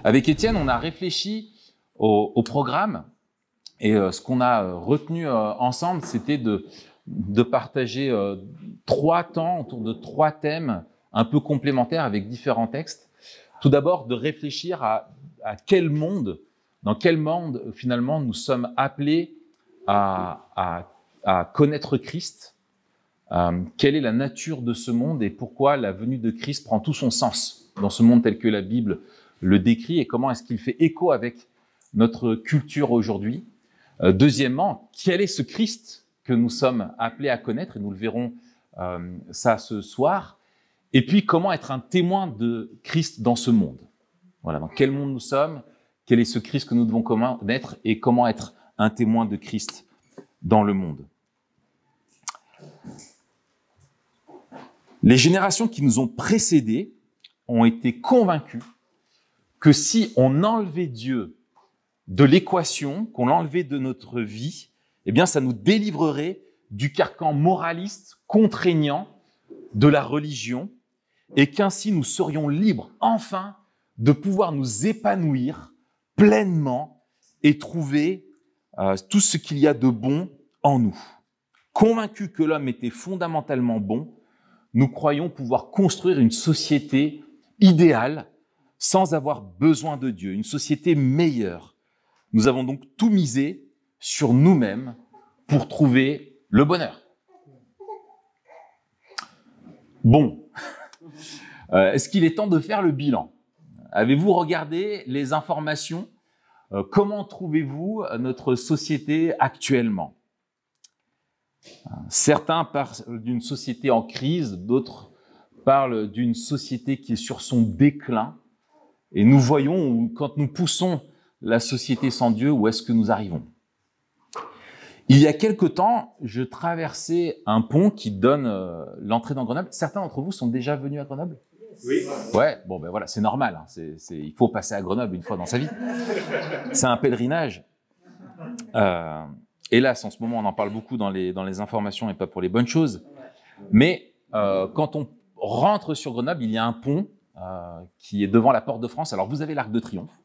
Avec Étienne, on a réfléchi au programme et ce qu'on a retenu ensemble, c'était de partager 3 temps autour de 3 thèmes un peu complémentaires avec différents textes. Tout d'abord, de réfléchir à dans quel monde finalement nous sommes appelés à connaître Christ. Quelle est la nature de ce monde et pourquoi la venue de Christ prend tout son sens dans ce monde tel que la Bible le décrit et comment est-ce qu'il fait écho avec notre culture aujourd'hui. Deuxièmement, quel est ce Christ que nous sommes appelés à connaître, et nous le verrons ça ce soir. Et puis, comment être un témoin de Christ dans ce monde. Voilà, dans quel monde nous sommes, quel est ce Christ que nous devons connaître et comment être un témoin de Christ dans le monde. Les générations qui nous ont précédés ont été convaincues que si on enlevait Dieu de l'équation, qu'on l'enlevait de notre vie, eh bien, ça nous délivrerait du carcan moraliste contraignant de la religion et qu'ainsi nous serions libres, enfin, de pouvoir nous épanouir pleinement et trouver tout ce qu'il y a de bon en nous. Convaincus que l'homme était fondamentalement bon, nous croyons pouvoir construire une société idéale sans avoir besoin de Dieu, une société meilleure. Nous avons donc tout misé sur nous-mêmes pour trouver le bonheur. Bon, est-ce qu'il est temps de faire le bilan? Avez-vous regardé les informations? Comment trouvez-vous notre société actuellement? Certains parlent d'une société en crise, d'autres parlent d'une société qui est sur son déclin. Et nous voyons, quand nous poussons la société sans Dieu, où est-ce que nous arrivons? Il y a quelque temps, je traversais un pont qui donne l'entrée dans Grenoble. Certains d'entre vous sont déjà venus à Grenoble? Oui. Ouais, bon ben voilà, c'est normal. Hein. Il faut passer à Grenoble une fois dans sa vie. C'est un pèlerinage. Hélas, en ce moment, on en parle beaucoup dans les informations et pas pour les bonnes choses. Mais quand on rentre sur Grenoble, il y a un pont qui est devant la Porte de France. Alors, vous avez l'Arc de Triomphe.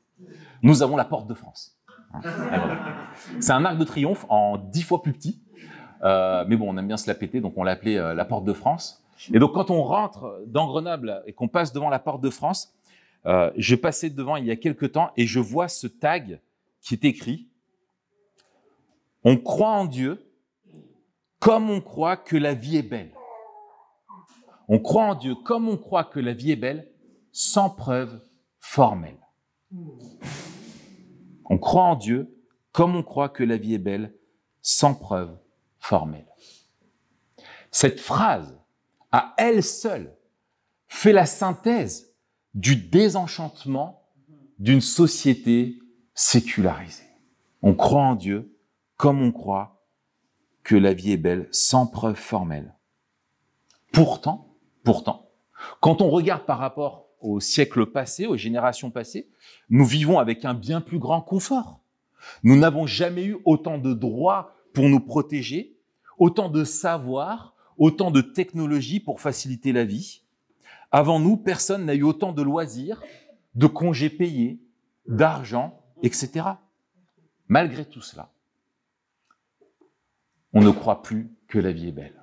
Nous avons la Porte de France. Voilà. C'est un arc de triomphe en 10 fois plus petit. Mais bon, on aime bien se la péter, donc on l'a appelé la Porte de France. Et donc, quand on rentre dans Grenoble et qu'on passe devant la Porte de France, je passais devant il y a quelques temps et je vois ce tag qui est écrit « On croit en Dieu comme on croit que la vie est belle. On croit en Dieu comme on croit que la vie est belle, sans preuve formelle. » On croit en Dieu comme on croit que la vie est belle, sans preuve formelle. Cette phrase, à elle seule, fait la synthèse du désenchantement d'une société sécularisée. On croit en Dieu comme on croit que la vie est belle, sans preuve formelle. Pourtant, quand on regarde par rapport au siècle passé, aux générations passées, nous vivons avec un bien plus grand confort. Nous n'avons jamais eu autant de droits pour nous protéger, autant de savoir, autant de technologies pour faciliter la vie. Avant nous, personne n'a eu autant de loisirs, de congés payés, d'argent, etc. Malgré tout cela, on ne croit plus que la vie est belle.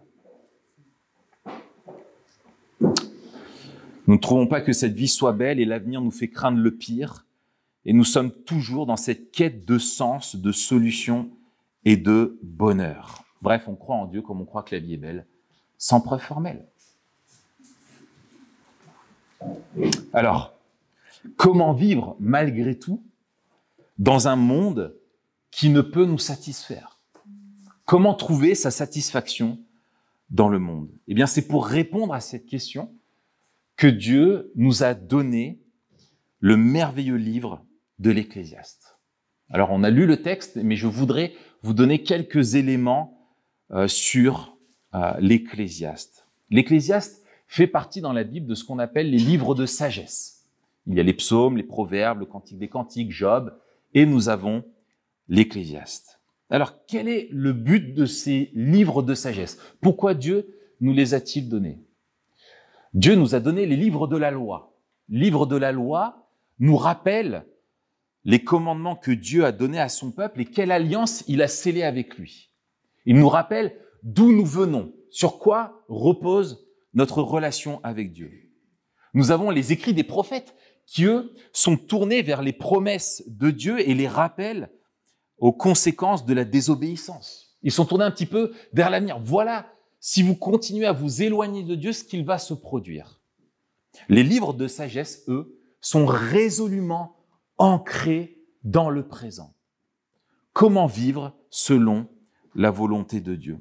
Nous ne trouvons pas que cette vie soit belle et l'avenir nous fait craindre le pire. Et nous sommes toujours dans cette quête de sens, de solution et de bonheur. Bref, on croit en Dieu comme on croit que la vie est belle, sans preuve formelle. Alors, comment vivre malgré tout dans un monde qui ne peut nous satisfaire? Comment trouver sa satisfaction dans le monde? Eh bien, c'est pour répondre à cette question que Dieu nous a donné le merveilleux livre de l'Ecclésiaste. Alors, on a lu le texte, mais je voudrais vous donner quelques éléments sur l'Ecclésiaste. L'Ecclésiaste fait partie dans la Bible de ce qu'on appelle les livres de sagesse. Il y a les psaumes, les proverbes, le cantique des cantiques, Job, et nous avons l'Ecclésiaste. Alors, quel est le but de ces livres de sagesse? Pourquoi Dieu nous les a-t-il donnés? Dieu nous a donné les livres de la loi. Livres de la loi nous rappelle les commandements que Dieu a donnés à son peuple et quelle alliance il a scellée avec lui. Il nous rappelle d'où nous venons, sur quoi repose notre relation avec Dieu. Nous avons les écrits des prophètes qui, eux, sont tournés vers les promesses de Dieu et les rappellent aux conséquences de la désobéissance. Ils sont tournés un petit peu vers l'avenir. Voilà, si vous continuez à vous éloigner de Dieu, ce qu'il va se produire. Les livres de sagesse, eux, sont résolument ancrés dans le présent. Comment vivre selon la volonté de Dieu?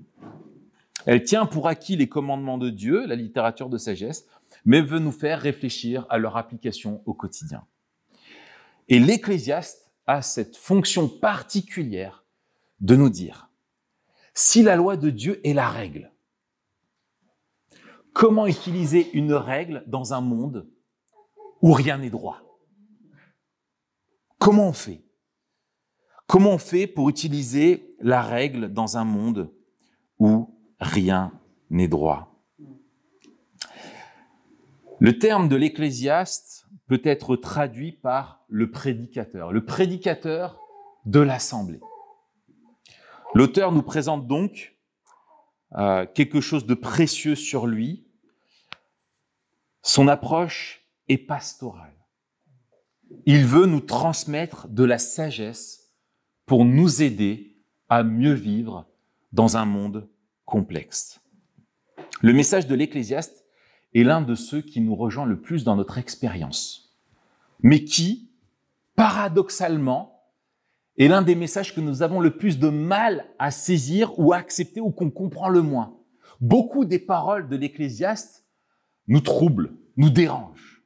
Elle tient pour acquis les commandements de Dieu, la littérature de sagesse, mais veut nous faire réfléchir à leur application au quotidien. Et l'Ecclésiaste a cette fonction particulière de nous dire, si la loi de Dieu est la règle, comment utiliser une règle dans un monde où rien n'est droit? Comment on fait? Comment on fait pour utiliser la règle dans un monde où rien n'est droit? Le terme de l'Ecclésiaste peut être traduit par le prédicateur de l'Assemblée. L'auteur nous présente donc quelque chose de précieux sur lui. Son approche est pastorale. Il veut nous transmettre de la sagesse pour nous aider à mieux vivre dans un monde complexe. Le message de l'Ecclésiaste est l'un de ceux qui nous rejoint le plus dans notre expérience, mais qui, paradoxalement, est l'un des messages que nous avons le plus de mal à saisir ou à accepter ou qu'on comprend le moins. Beaucoup des paroles de l'Ecclésiaste nous troublent, nous dérangent.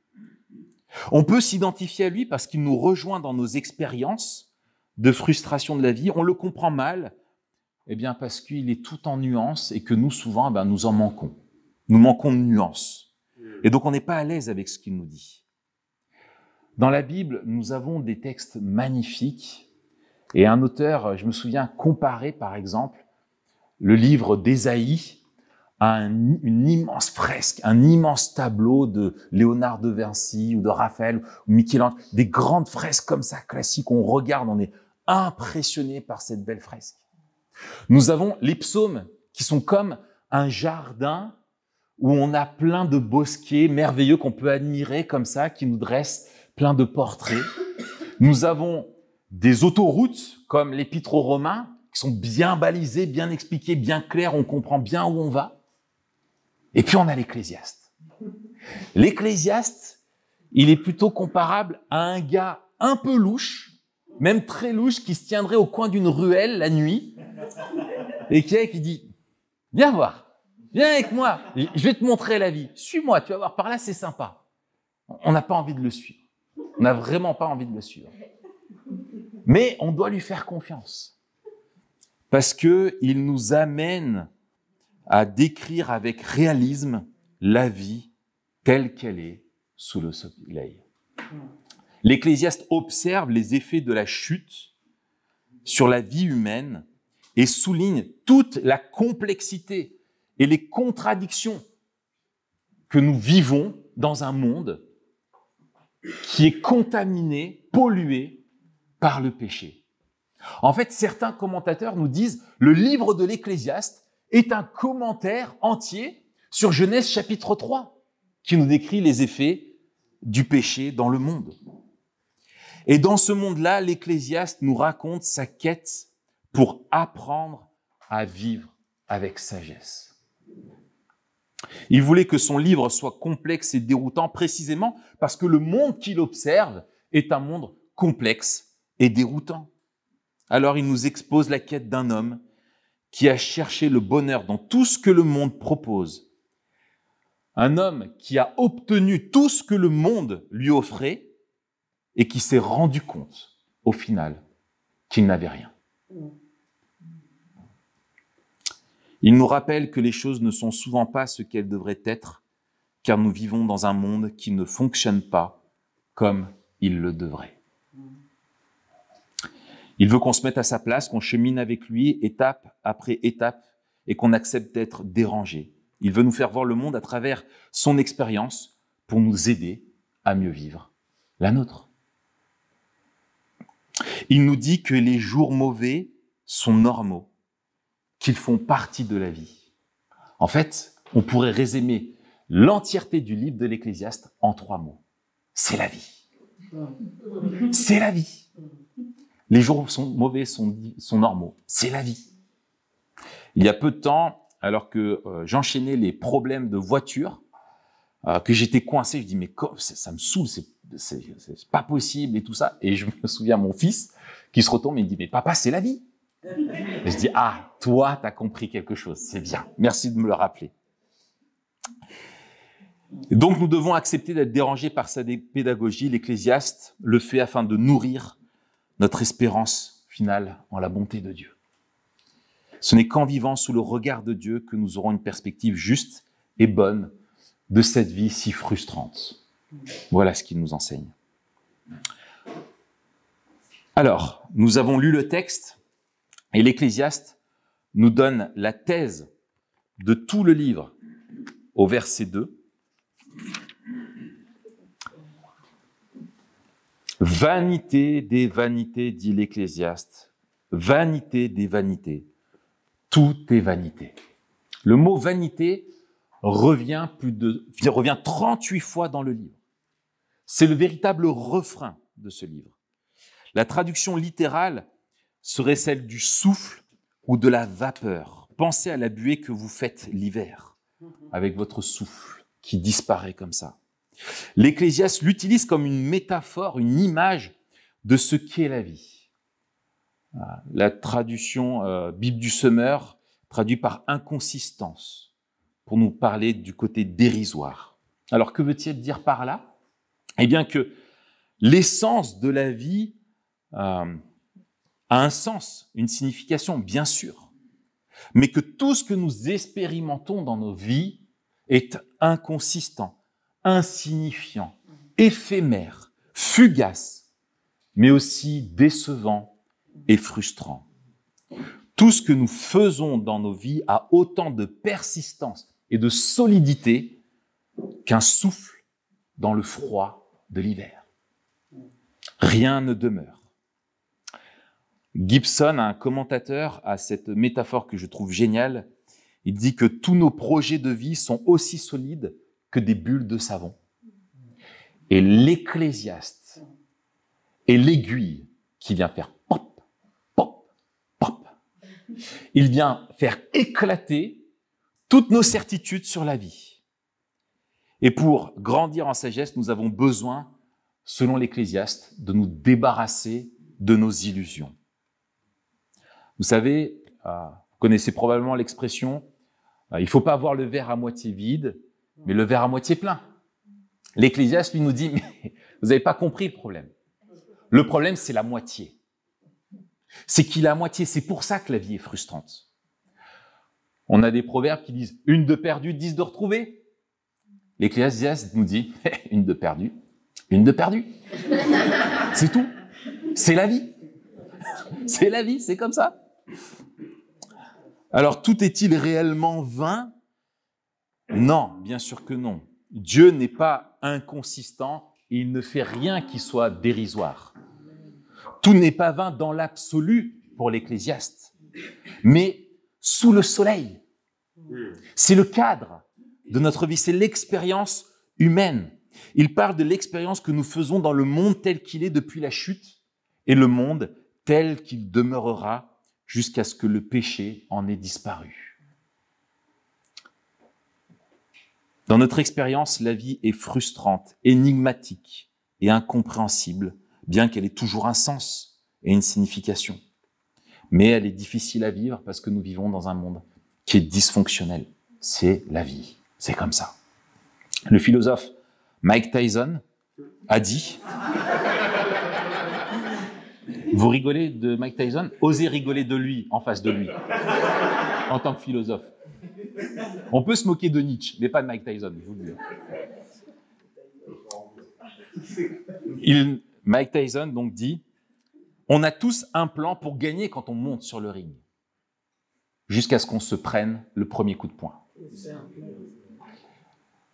On peut s'identifier à lui parce qu'il nous rejoint dans nos expériences de frustration de la vie. On le comprend mal, parce qu'il est tout en nuances et que nous, souvent, nous en manquons. Nous manquons de nuances. Et donc, on n'est pas à l'aise avec ce qu'il nous dit. Dans la Bible, nous avons des textes magnifiques. Et un auteur, je me souviens, comparait, par exemple, le livre d'Ésaïe à une immense fresque, un immense tableau de Léonard de Vinci ou de Raphaël ou Michel-Ange, des grandes fresques comme ça, classiques. On regarde, on est impressionné par cette belle fresque. Nous avons les psaumes qui sont comme un jardin où on a plein de bosquets merveilleux qu'on peut admirer comme ça, qui nous dressent plein de portraits. Nous avons des autoroutes comme l'Épître aux Romains, qui sont bien balisées, bien expliquées, bien claires, on comprend bien où on va. Et puis on a l'Ecclésiaste. L'Ecclésiaste, il est plutôt comparable à un gars un peu louche, même très louche, qui se tiendrait au coin d'une ruelle la nuit, et qui dit « Viens voir, viens avec moi, je vais te montrer la vie, suis-moi, tu vas voir, par là c'est sympa. » On n'a pas envie de le suivre, on n'a vraiment pas envie de le suivre. Mais on doit lui faire confiance, parce qu'il nous amène à décrire avec réalisme la vie telle qu'elle est sous le soleil. L'Ecclésiaste observe les effets de la chute sur la vie humaine et souligne toute la complexité et les contradictions que nous vivons dans un monde qui est contaminé, pollué par le péché. En fait, certains commentateurs nous disent le livre de l'Ecclésiaste est un commentaire entier sur Genèse chapitre 3, qui nous décrit les effets du péché dans le monde. Et dans ce monde-là, l'Ecclésiaste nous raconte sa quête pour apprendre à vivre avec sagesse. Il voulait que son livre soit complexe et déroutant précisément parce que le monde qu'il observe est un monde complexe et déroutant. Alors il nous expose la quête d'un homme qui a cherché le bonheur dans tout ce que le monde propose. Un homme qui a obtenu tout ce que le monde lui offrait et qui s'est rendu compte, au final, qu'il n'avait rien. Il nous rappelle que les choses ne sont souvent pas ce qu'elles devraient être, car nous vivons dans un monde qui ne fonctionne pas comme il le devrait. Il veut qu'on se mette à sa place, qu'on chemine avec lui étape après étape et qu'on accepte d'être dérangé. Il veut nous faire voir le monde à travers son expérience pour nous aider à mieux vivre la nôtre. Il nous dit que les jours mauvais sont normaux, qu'ils font partie de la vie. En fait, on pourrait résumer l'entièreté du livre de l'Ecclésiaste en 3 mots. C'est la vie. C'est la vie. Les jours sont mauvais sont normaux. C'est la vie. Il y a peu de temps, alors que j'enchaînais les problèmes de voiture, que j'étais coincé, je dis mais ça me saoule, c'est pas possible et tout ça. Et je me souviens mon fils qui se retourne et me dit mais papa, c'est la vie. Et je dis ah, toi t'as compris quelque chose, c'est bien. Merci de me le rappeler. Donc nous devons accepter d'être dérangés par sa pédagogie. L'Ecclésiaste le fait afin de nourrir notre espérance finale en la bonté de Dieu. Ce n'est qu'en vivant sous le regard de Dieu que nous aurons une perspective juste et bonne de cette vie si frustrante. Voilà ce qu'il nous enseigne. Alors, nous avons lu le texte et l'Ecclésiaste nous donne la thèse de tout le livre au verset 2. Vanité des vanités, dit l'Ecclésiaste. Vanité des vanités. Tout est vanité. Le mot vanité revient 38 fois dans le livre. C'est le véritable refrain de ce livre. La traduction littérale serait celle du souffle ou de la vapeur. Pensez à la buée que vous faites l'hiver, avec votre souffle qui disparaît comme ça. L'Ecclésiaste l'utilise comme une métaphore, une image de ce qu'est la vie. La traduction Bible du Semeur traduit par inconsistance, pour nous parler du côté dérisoire. Alors, que veut-il dire par là? Eh bien que l'essence de la vie a un sens, une signification, bien sûr, mais que tout ce que nous expérimentons dans nos vies est inconsistant, insignifiant, éphémère, fugace, mais aussi décevant et frustrant. Tout ce que nous faisons dans nos vies a autant de persistance et de solidité qu'un souffle dans le froid de l'hiver. Rien ne demeure. Gibson, un commentateur, a cette métaphore que je trouve géniale. Il dit que tous nos projets de vie sont aussi solides que des bulles de savon. Et l'Ecclésiaste est l'aiguille qui vient faire pop, pop, pop. Il vient faire éclater toutes nos certitudes sur la vie. Et pour grandir en sagesse, nous avons besoin, selon l'Ecclésiaste, de nous débarrasser de nos illusions. Vous savez, vous connaissez probablement l'expression « il ne faut pas voir le verre à moitié vide, mais le verre à moitié plein ». L'Ecclésiaste, lui, nous dit « mais vous n'avez pas compris le problème. Le problème, c'est la moitié. C'est qu'il a à moitié, c'est pour ça que la vie est frustrante. » On a des proverbes qui disent « une de perdue, 10 de retrouvée ». L'Ecclésiaste nous dit « une de perdue, une de perdue ». C'est tout. C'est la vie. C'est la vie, c'est comme ça. Alors, tout est-il réellement vain? Non, bien sûr que non. Dieu n'est pas inconsistant et il ne fait rien qui soit dérisoire. Tout n'est pas vain dans l'absolu pour l'Ecclésiaste, mais sous le soleil. C'est le cadre de notre vie, c'est l'expérience humaine. Il parle de l'expérience que nous faisons dans le monde tel qu'il est depuis la chute et le monde tel qu'il demeurera jusqu'à ce que le péché en ait disparu. Dans notre expérience, la vie est frustrante, énigmatique et incompréhensible, bien qu'elle ait toujours un sens et une signification. Mais elle est difficile à vivre parce que nous vivons dans un monde qui est dysfonctionnel. C'est la vie, c'est comme ça. Le philosophe Mike Tyson a dit... Vous rigolez de Mike Tyson? Osez rigoler de lui, en face de lui, en tant que philosophe. On peut se moquer de Nietzsche, mais pas de Mike Tyson, je vous le dis. Mike Tyson donc dit « On a tous un plan pour gagner quand on monte sur le ring, jusqu'à ce qu'on se prenne le premier coup de poing. »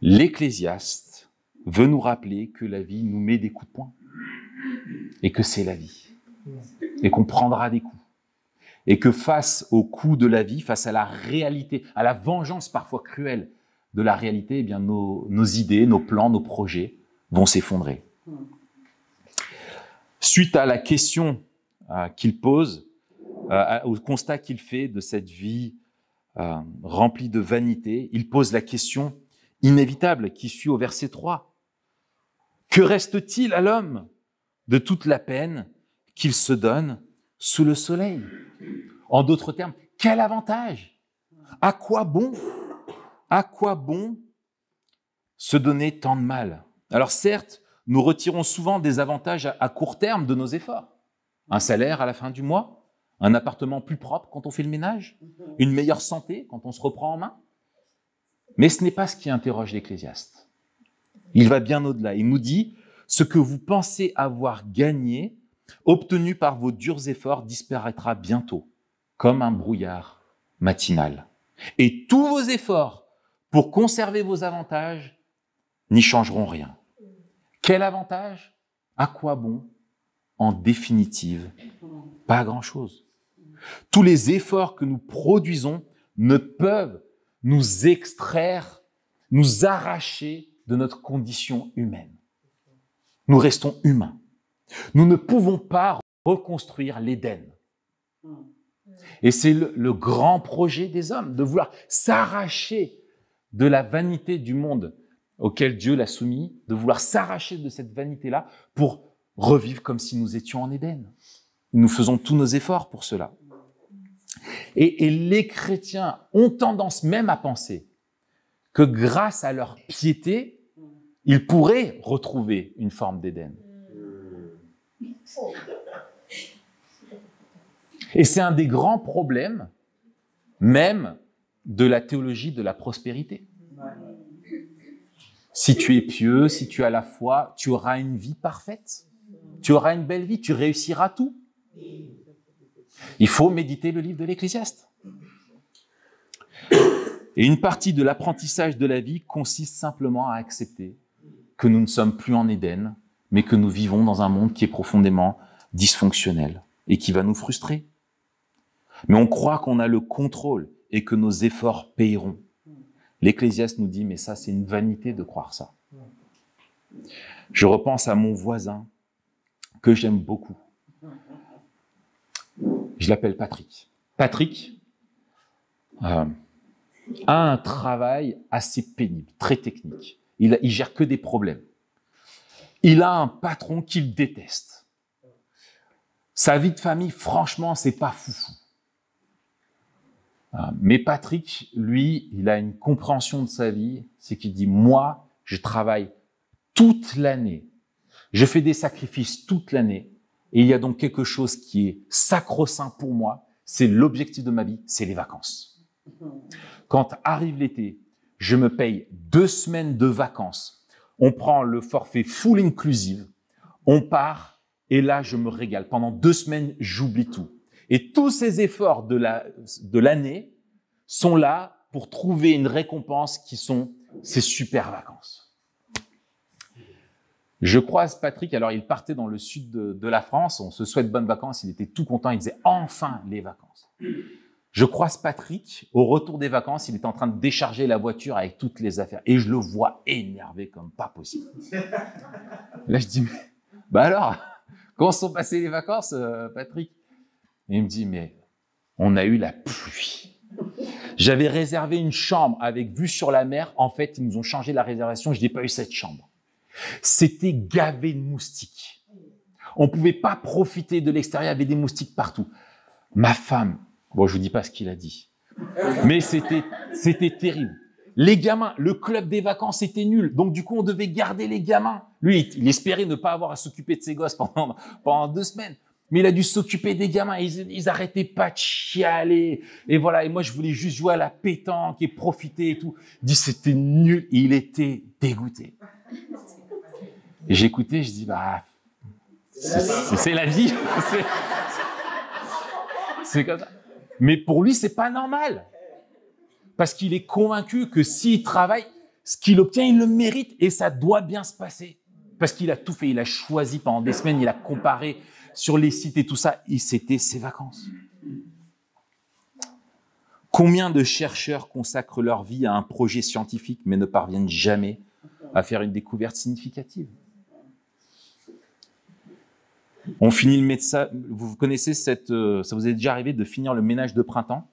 L'Ecclésiaste veut nous rappeler que la vie nous met des coups de poing et que c'est la vie. et qu'on prendra des coups. Et que face aux coups de la vie, face à la réalité, à la vengeance parfois cruelle de la réalité, eh bien nos idées, nos plans, nos projets vont s'effondrer. Suite à la question qu'il pose, au constat qu'il fait de cette vie remplie de vanité, il pose la question inévitable qui suit au verset 3. Que reste-t-il à l'homme de toute la peine qu'il se donne sous le soleil? En d'autres termes, quel avantage? À quoi bon? À quoi bon se donner tant de mal? Alors certes, nous retirons souvent des avantages à court terme de nos efforts. Un salaire à la fin du mois, un appartement plus propre quand on fait le ménage, une meilleure santé quand on se reprend en main. Mais ce n'est pas ce qui interroge l'Ecclésiaste. Il va bien au-delà. Il nous dit « Ce que vous pensez avoir gagné, obtenu par vos durs efforts, disparaîtra bientôt, comme un brouillard matinal. Et tous vos efforts pour conserver vos avantages n'y changeront rien. » Quel avantage? À quoi bon? En définitive, pas grand-chose. Tous les efforts que nous produisons ne peuvent nous extraire, nous arracher de notre condition humaine. Nous restons humains. Nous ne pouvons pas reconstruire l'Éden. Et c'est le grand projet des hommes, de vouloir s'arracher de la vanité du monde auquel Dieu l'a soumis, de vouloir s'arracher de cette vanité-là pour revivre comme si nous étions en Éden. Nous faisons tous nos efforts pour cela. Et les chrétiens ont tendance même à penser que grâce à leur piété, ils pourraient retrouver une forme d'Éden. Et c'est un des grands problèmes, même de la théologie de la prospérité. Si tu es pieux, si tu as la foi, tu auras une vie parfaite. Tu auras une belle vie, tu réussiras tout. Il faut méditer le livre de l'Ecclésiaste. Et une partie de l'apprentissage de la vie consiste simplement à accepter que nous ne sommes plus en Éden, mais que nous vivons dans un monde qui est profondément dysfonctionnel et qui va nous frustrer. Mais on croit qu'on a le contrôle et que nos efforts payeront. L'Ecclésiaste nous dit, mais ça, c'est une vanité de croire ça. Je repense à mon voisin, que j'aime beaucoup. Je l'appelle Patrick. Patrick a un travail assez pénible, très technique. Il gère que des problèmes. Il a un patron qu'il déteste. Sa vie de famille, franchement, c'est pas foufou. Mais Patrick, lui, il a une compréhension de sa vie, c'est qu'il dit, moi, je travaille toute l'année, je fais des sacrifices toute l'année, et il y a donc quelque chose qui est sacro-saint pour moi, c'est l'objectif de ma vie, c'est les vacances. Quand arrive l'été, je me paye 2 semaines de vacances, on prend le forfait full inclusive, on part, et là, je me régale. Pendant 2 semaines, j'oublie tout. Et tous ces efforts de l'année sont là pour trouver une récompense qui sont ces super vacances. Je croise Patrick, alors il partait dans le sud de la France, on se souhaite bonnes vacances, il était tout content, il disait enfin les vacances. Je croise Patrick, au retour des vacances, il est en train de décharger la voiture avec toutes les affaires et je le vois énervé comme pas possible. Là je dis, bah alors, comment sont passées les vacances, Patrick? Et il me dit, mais on a eu la pluie. J'avais réservé une chambre avec vue sur la mer. En fait, ils nous ont changé la réservation. Je n'ai pas eu cette chambre. C'était gavé de moustiques. On ne pouvait pas profiter de l'extérieur. Il y avait des moustiques partout. Ma femme, bon, je vous dis pas ce qu'il a dit, mais c'était terrible. Les gamins, le club des vacances était nul. Donc, du coup, on devait garder les gamins. Lui, il espérait ne pas avoir à s'occuper de ses gosses pendant 2 semaines. Mais il a dû s'occuper des gamins, ils arrêtaient pas de chialer. Et voilà, et moi je voulais juste jouer à la pétanque et profiter et tout. Il dit c'était nul, et il était dégoûté. Et j'écoutais, je dis bah c'est la vie, c'est comme ça. Mais pour lui c'est pas normal, parce qu'il est convaincu que s'il travaille, ce qu'il obtient il le mérite et ça doit bien se passer, parce qu'il a tout fait, il a choisi pendant des semaines, il a comparé sur les sites et tout ça, c'était ses vacances. Combien de chercheurs consacrent leur vie à un projet scientifique mais ne parviennent jamais à faire une découverte significative? On finit le médecin. Vous connaissez ça vous est déjà arrivé de finir le ménage de printemps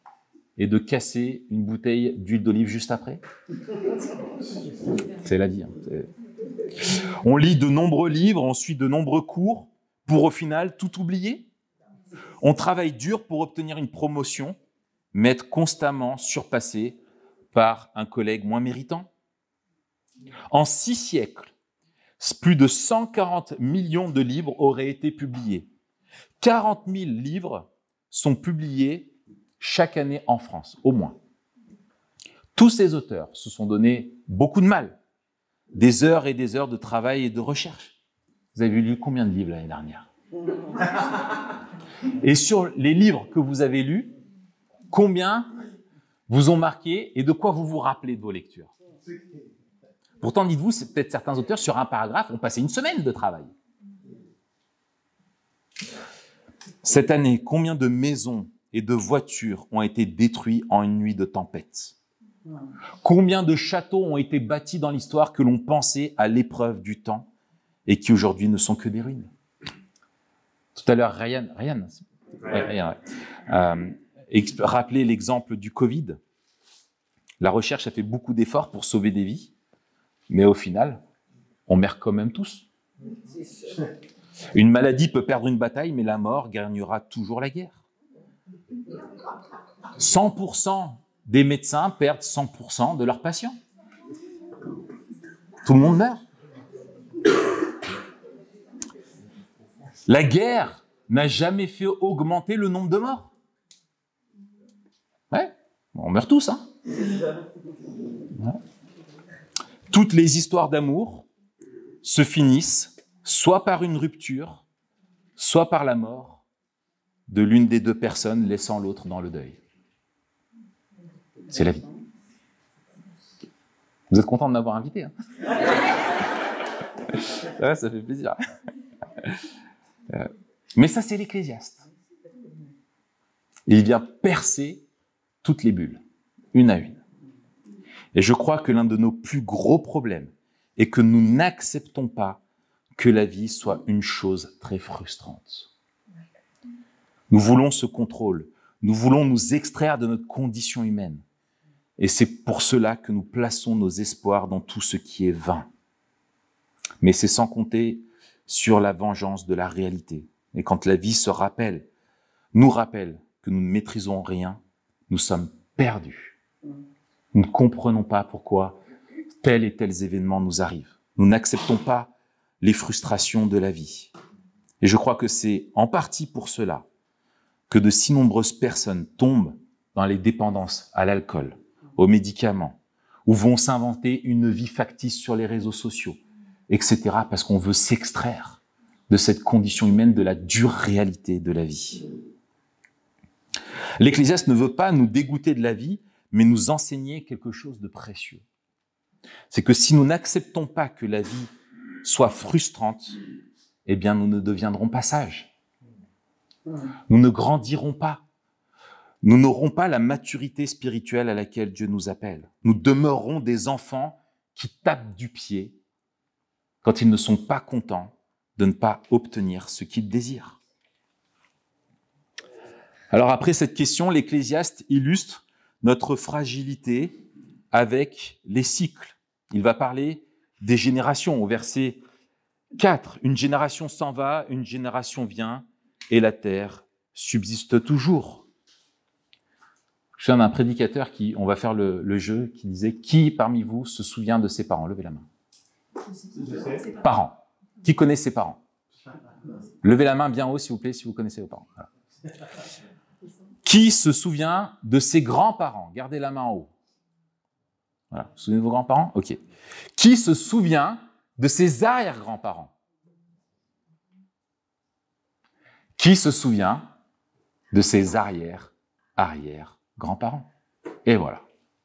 et de casser une bouteille d'huile d'olive juste après? C'est la vie. Hein. On lit de nombreux livres, on suit de nombreux cours pour au final tout oublier. On travaille dur pour obtenir une promotion, mais être constamment surpassé par un collègue moins méritant. En 6 siècles, plus de 140 millions de livres auraient été publiés. 40 000 livres sont publiés chaque année en France, au moins. Tous ces auteurs se sont donné beaucoup de mal, des heures et des heures de travail et de recherche. Vous avez lu combien de livres l'année dernière? Et sur les livres que vous avez lus, combien vous ont marqué et de quoi vous vous rappelez de vos lectures? Pourtant, dites-vous, c'est peut-être certains auteurs, sur un paragraphe, ont passé une semaine de travail. Cette année, combien de maisons et de voitures ont été détruites en une nuit de tempête? Combien de châteaux ont été bâtis dans l'histoire que l'on pensait à l'épreuve du temps et qui aujourd'hui ne sont que des ruines? Tout à l'heure, Ryan rappelait l'exemple du Covid. La recherche a fait beaucoup d'efforts pour sauver des vies, mais au final, on meurt quand même tous. Une maladie peut perdre une bataille, mais la mort gagnera toujours la guerre. 100% des médecins perdent 100% de leurs patients. Tout le monde meurt. La guerre n'a jamais fait augmenter le nombre de morts. Ouais, on meurt tous, hein. Ouais. Toutes les histoires d'amour se finissent soit par une rupture, soit par la mort de l'une des deux personnes, laissant l'autre dans le deuil. C'est la vie. Vous êtes content de m'avoir invité, hein? Ouais, ça fait plaisir. Mais ça, c'est l'Ecclésiaste. Il vient percer toutes les bulles, une à une. Et je crois que l'un de nos plus gros problèmes est que nous n'acceptons pas que la vie soit une chose très frustrante. Nous voulons ce contrôle, nous voulons nous extraire de notre condition humaine. Et c'est pour cela que nous plaçons nos espoirs dans tout ce qui est vain. Mais c'est sans compter sur la vengeance de la réalité. Et quand la vie nous rappelle que nous ne maîtrisons rien, nous sommes perdus. Nous ne comprenons pas pourquoi tels et tels événements nous arrivent. Nous n'acceptons pas les frustrations de la vie. Et je crois que c'est en partie pour cela que de si nombreuses personnes tombent dans les dépendances à l'alcool, aux médicaments, ou vont s'inventer une vie factice sur les réseaux sociaux, etc., parce qu'on veut s'extraire de cette condition humaine, de la dure réalité de la vie. L'Ecclésiaste ne veut pas nous dégoûter de la vie, mais nous enseigner quelque chose de précieux. C'est que si nous n'acceptons pas que la vie soit frustrante, eh bien nous ne deviendrons pas sages. Nous ne grandirons pas. Nous n'aurons pas la maturité spirituelle à laquelle Dieu nous appelle. Nous demeurerons des enfants qui tapent du pied quand ils ne sont pas contents de ne pas obtenir ce qu'ils désirent. Alors après cette question, l'Ecclésiaste illustre notre fragilité avec les cycles. Il va parler des générations. Au verset 4, une génération s'en va, une génération vient, et la terre subsiste toujours. Je suis un prédicateur on va faire le jeu, qui disait « Qui parmi vous se souvient de ses parents ?» Levez la main. Parents. Qui connaît ses parents? Levez la main bien haut, s'il vous plaît, si vous connaissez vos parents. Voilà. Qui se souvient de ses grands-parents? Gardez la main en haut. Voilà. Vous vous souvenez de vos grands-parents? Ok. Qui se souvient de ses arrière-grands-parents? Qui se souvient de ses arrière-grands-parents? Et voilà.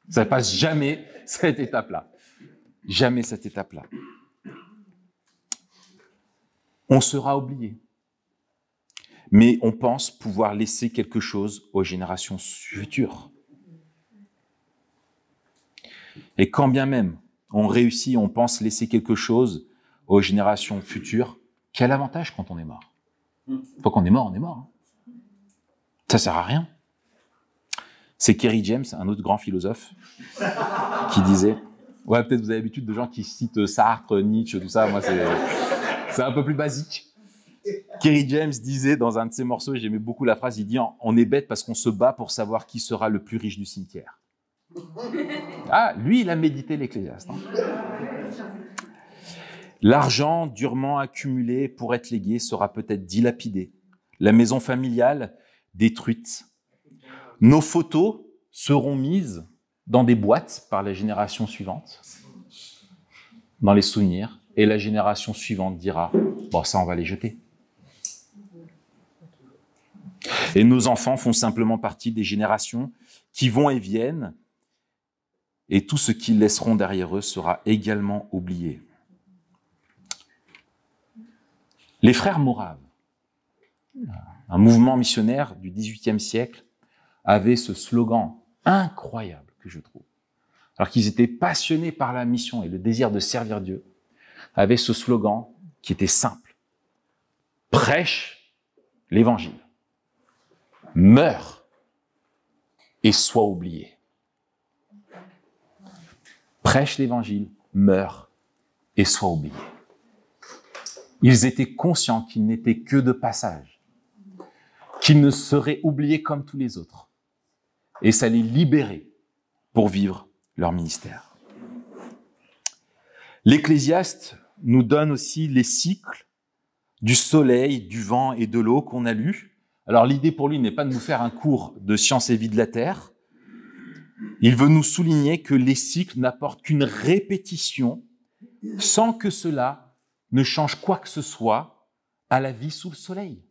Ça ne passe jamais cette étape-là. Jamais cette étape-là. On sera oublié. mais on pense pouvoir laisser quelque chose aux générations futures. Et quand bien même on réussit, on pense laisser quelque chose aux générations futures, quel avantage quand on est mort? Une fois qu'on est mort, on est mort. Ça sert à rien. C'est Kerry James, un autre grand philosophe, qui disait, ouais, peut-être vous avez l'habitude de gens qui citent Sartre, Nietzsche, tout ça, moi c'est un peu plus basique. Kerry James disait dans un de ses morceaux, j'aimais beaucoup la phrase, il dit « On est bête parce qu'on se bat pour savoir qui sera le plus riche du cimetière. » Ah, lui, il a médité l'Ecclésiaste. L'argent durement accumulé pour être légué sera peut-être dilapidé. La maison familiale détruite. Nos photos seront mises dans des boîtes par la génération suivante, dans les souvenirs, et la génération suivante dira « Bon, ça, on va les jeter. » Et nos enfants font simplement partie des générations qui vont et viennent, et tout ce qu'ils laisseront derrière eux sera également oublié. Les frères Moraves, un mouvement missionnaire du XVIIIe siècle, avaient ce slogan incroyable que je trouve. Alors qu'ils étaient passionnés par la mission et le désir de servir Dieu, avaient ce slogan qui était simple. Prêche l'évangile. Meurs et sois oublié. Prêche l'évangile, meurs et sois oublié. Ils étaient conscients qu'ils n'étaient que de passage, qu'ils ne seraient oubliés comme tous les autres. Et ça les libérait pour vivre leur ministère. L'Ecclésiaste nous donne aussi les cycles du soleil, du vent et de l'eau qu'on a lus. Alors l'idée pour lui n'est pas de nous faire un cours de sciences et vie de la Terre. Il veut nous souligner que les cycles n'apportent qu'une répétition sans que cela ne change quoi que ce soit à la vie sous le soleil.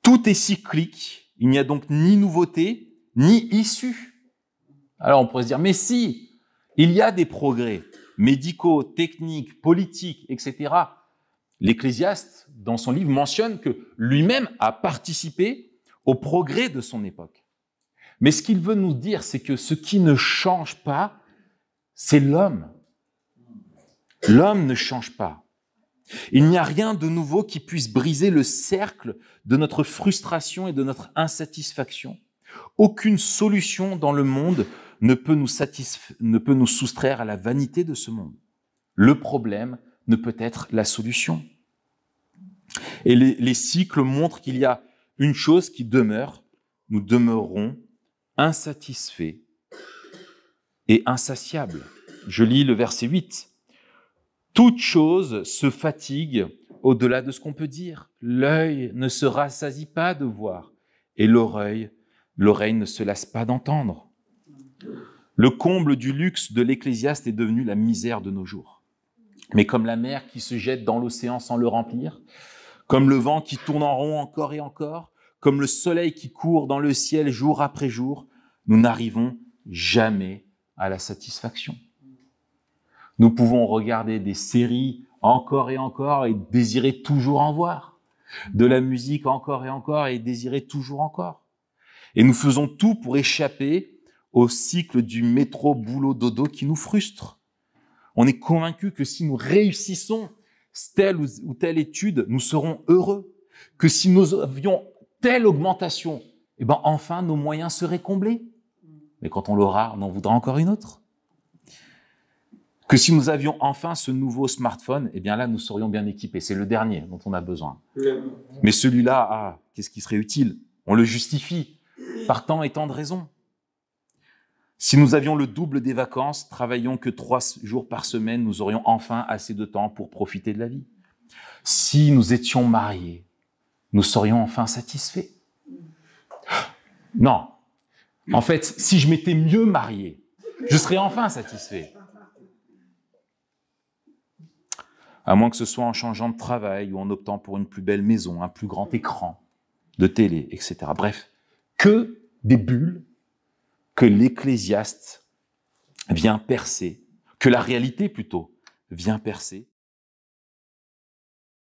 Tout est cyclique, il n'y a donc ni nouveauté, ni issue. Alors on pourrait se dire, mais si, il y a des progrès médicaux, techniques, politiques, etc. L'Ecclésiaste, dans son livre, mentionne que lui-même a participé au progrès de son époque. Mais ce qu'il veut nous dire, c'est que ce qui ne change pas, c'est l'homme. L'homme ne change pas. Il n'y a rien de nouveau qui puisse briser le cercle de notre frustration et de notre insatisfaction. Aucune solution dans le monde ne peut nous soustraire à la vanité de ce monde. Le problème ne peut être la solution. Et les cycles montrent qu'il y a une chose qui demeure, nous demeurons insatisfaits et insatiables. Je lis le verset 8. Toute chose se fatigue au-delà de ce qu'on peut dire. L'œil ne se rassasie pas de voir et l'oreille ne se lasse pas d'entendre. Le comble du luxe de l'Ecclésiaste est devenu la misère de nos jours. Mais comme la mer qui se jette dans l'océan sans le remplir, comme le vent qui tourne en rond encore et encore, comme le soleil qui court dans le ciel jour après jour, nous n'arrivons jamais à la satisfaction. Nous pouvons regarder des séries encore et désirer toujours en voir. De la musique encore et désirer toujours encore. Et nous faisons tout pour échapper au cycle du métro boulot dodo qui nous frustre. On est convaincu que si nous réussissons telle ou telle étude, nous serons heureux. Que si nous avions telle augmentation, enfin nos moyens seraient comblés. Mais quand on l'aura, on en voudra encore une autre. Que si nous avions enfin ce nouveau smartphone, là, nous serions bien équipés. C'est le dernier dont on a besoin. Mais celui-là, qu'est-ce qui serait utile? On le justifie par tant et tant de raisons. Si nous avions le double des vacances, travaillions que 3 jours par semaine, nous aurions enfin assez de temps pour profiter de la vie. Si nous étions mariés, nous serions enfin satisfaits. Non. En fait, si je m'étais mieux marié, je serais enfin satisfait. À moins que ce soit en changeant de travail ou en optant pour une plus belle maison, un plus grand écran de télé, etc. Bref, que des bulles que l'Ecclésiaste vient percer, que la réalité plutôt vient percer.